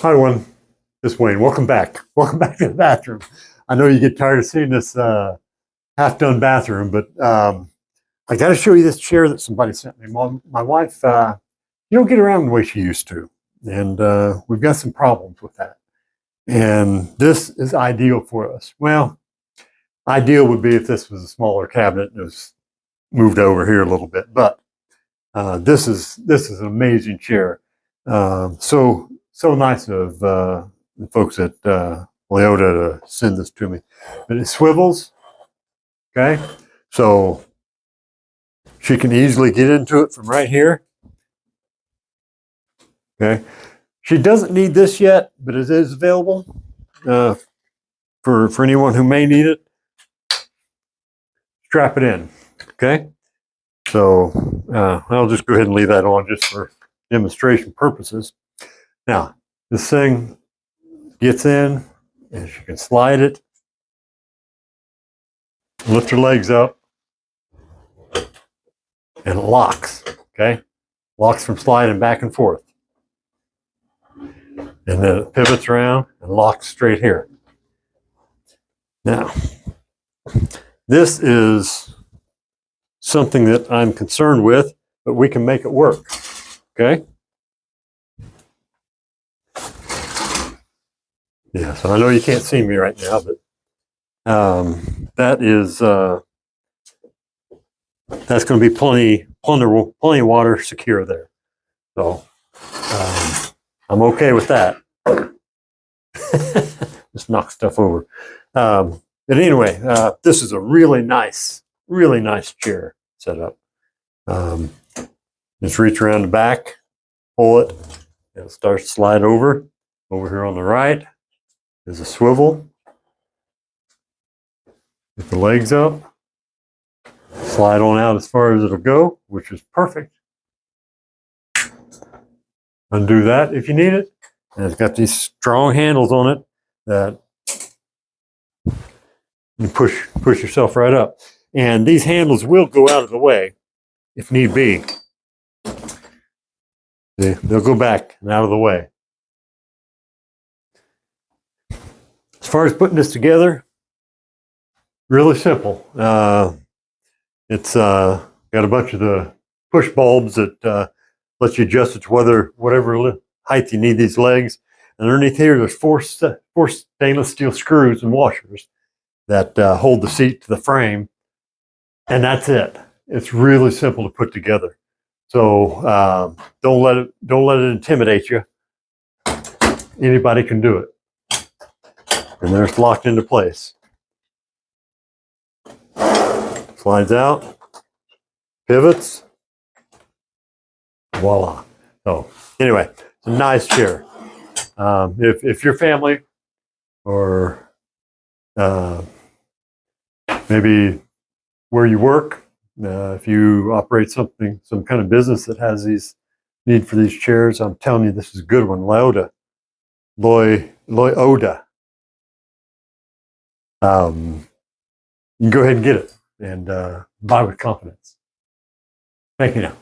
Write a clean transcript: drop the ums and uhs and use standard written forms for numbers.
Hi, everyone. This is Wayne. Welcome back. Welcome back to the bathroom. I know you get tired of seeing this half-done bathroom, but I got to show you this chair that somebody sent me. My wife, you don't get around the way she used to, and we've got some problems with that. And this is ideal for us. Well, ideal would be if this was a smaller cabinet and it was moved over here a little bit, but this is an amazing chair. So nice of the folks at Leota to send this to me. But it swivels, okay? So she can easily get into it from right here, okay? She doesn't need this yet, but it is available for anyone who may need it. Strap it in, okay? So I'll just go ahead and leave that on just for demonstration purposes. Now, this thing gets in, and she can slide it, lift her legs up, and it locks, okay? Locks from sliding back and forth. And then it pivots around and locks straight here. Now, this is something that I'm concerned with, but we can make it work, okay? Yeah, so I know you can't see me right now, but that is that's going to be plenty of water secure there. So I'm okay with that. Just knock stuff over. But anyway, this is a really nice chair setup. Just reach around the back, pull it, it'll start to slide over. Over here on the right is a swivel. Get the legs up, slide on out as far as it'll go, which is perfect. Undo that if you need it. And it's got these strong handles on it that you push yourself right up. And these handles will go out of the way if need be. See, they'll go back and out of the way. As far as putting this together, really simple. It's got a bunch of the push bulbs that lets you adjust it to whatever height you need these legs. And underneath here, there's four stainless steel screws and washers that hold the seat to the frame. And that's it. It's really simple to put together. So don't let it intimidate you. Anybody can do it. And there it's locked into place. Slides out, pivots, voila. So anyway, it's a nice chair. If your family or maybe where you work, if you operate some kind of business that has these need for these chairs, I'm telling you, this is a good one. Leota. You can go ahead and get it and buy with confidence. Thank you now.